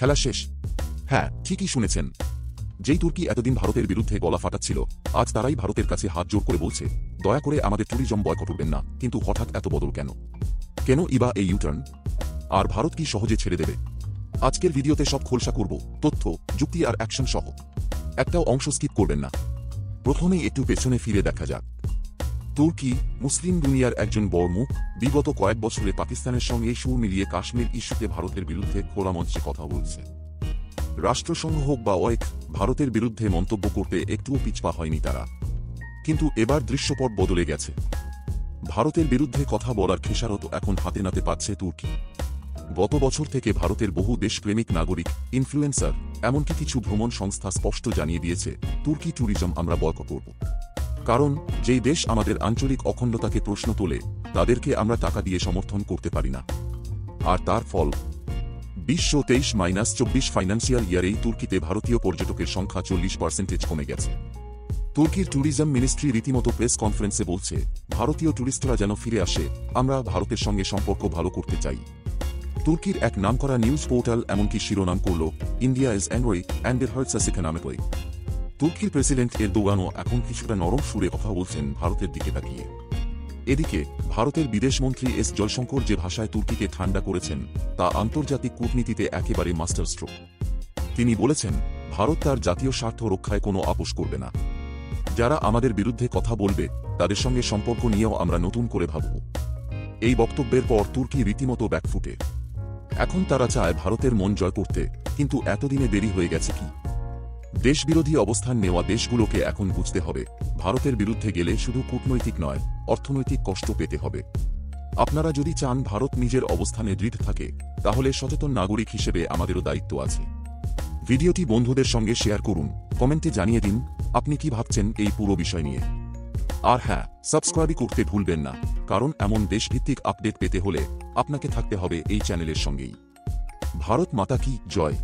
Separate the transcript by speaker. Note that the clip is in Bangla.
Speaker 1: খেলা শেষ। হ্যাঁ, ঠিকই শুনেছেন। যেই তুর্কি এতদিন ভারতের বিরুদ্ধে গলা ফাটাচ্ছিল, আজ তারাই ভারতের কাছে হাত জোড় করে বলছে, দয়া করে আমাদের ট্যুরিজম বয়কট করবেন না। কিন্তু হঠাৎ এত বদল কেন? কেন ইবা এই ইউটার্ন? আর ভারত কি সহজে ছেড়ে দেবে? আজকের ভিডিওতে সব খোলসা করব, তথ্য, যুক্তি আর অ্যাকশন সহ। একটাও অংশ স্কিপ করবেন না। প্রথমেই একটু পেছনে ফিরে দেখা যাক। তুর্কি মুসলিম দুনিয়ার একজন বড় মুখ, বিগত কয়েক বছরে পাকিস্তানের সঙ্গে সুর মিলিয়ে কাশ্মীর ইস্যুতে ভারতের বিরুদ্ধে খোলা মঞ্চে কথা বলছে। রাষ্ট্রসংঘ হোক বা ওয়েক, ভারতের বিরুদ্ধে মন্তব্য করতে একটুও পিছপা হয়নি তারা। কিন্তু এবার দৃশ্যপট বদলে গেছে। ভারতের বিরুদ্ধে কথা বলার খেসারত এখন হাতে নাতে পাচ্ছে তুর্কি। গত বছর থেকে ভারতের বহু দেশপ্রেমিক নাগরিক, ইনফ্লুয়েন্সার, এমনকি কিছু ভ্রমণ সংস্থা স্পষ্ট জানিয়ে দিয়েছে, তুর্কি ট্যুরিজম আমরা বয়কট করব। কারণ যেই দেশ আমাদের আঞ্চলিক অখণ্ডতাকে প্রশ্ন তোলে, তাদেরকে আমরা টাকা দিয়ে সমর্থন করতে পারি না। আর তার ফল 2023-24 ফাইন্যান্সিয়াল ইয়ারেই তুর্কিতে ভারতীয় পর্যটকের সংখ্যা 40% কমে গেছে। তুর্কির ট্যুরিজম মিনিস্ট্রি রীতিমতো প্রেস কনফারেন্সে বলছে, ভারতীয় ট্যুরিস্টরা যেন ফিরে আসে, আমরা ভারতের সঙ্গে সম্পর্ক ভালো করতে চাই। তুর্কির এক নামকরা নিউজ পোর্টাল এমনকি শিরোনাম করল, India is angry and it hurts us economically. তুর্কির প্রেসিডেন্ট এরদোগানও এখন কিছুটা নরম সুরে কথা বলছেন ভারতের দিকে তাকিয়ে। এদিকে ভারতের বিদেশমন্ত্রী এস জয়শঙ্কর যে ভাষায় তুর্কিকে ঠান্ডা করেছেন, তা আন্তর্জাতিক কূটনীতিতে একেবারে মাস্টার স্ট্রোক। তিনি বলেছেন, ভারত তার জাতীয় স্বার্থ রক্ষায় কোনো আপোস করবে না। যারা আমাদের বিরুদ্ধে কথা বলবে, তাদের সঙ্গে সম্পর্ক নিয়েও আমরা নতুন করে ভাবব। এই বক্তব্যের পর তুর্কি রীতিমতো ব্যাকফুটে। এখন তারা চায় ভারতের মন জয় করতে, কিন্তু এতদিনে দেরি হয়ে গেছে কি? দেশবিরোধী অবস্থান নেওয়া দেশগুলোকে এখন বুঝতে হবে, ভারতের বিরুদ্ধে গেলে শুধু কূটনৈতিক নয়, অর্থনৈতিক কষ্ট পেতে হবে। আপনারা যদি চান ভারত নিজের অবস্থানে দৃঢ় থাকে, তাহলে সচেতন নাগরিক হিসেবে আমাদেরও দায়িত্ব আছে। ভিডিওটি বন্ধুদের সঙ্গে শেয়ার করুন, কমেন্টে জানিয়ে দিন আপনি কি ভাবছেন এই পুরো বিষয় নিয়ে। আর হ্যাঁ, সাবস্ক্রাইব করতে ভুলবেন না, কারণ এমন দেশভিত্তিক আপডেট পেতে হলে আপনাকে থাকতে হবে এই চ্যানেলের সঙ্গেই। ভারত মাতা কি জয়।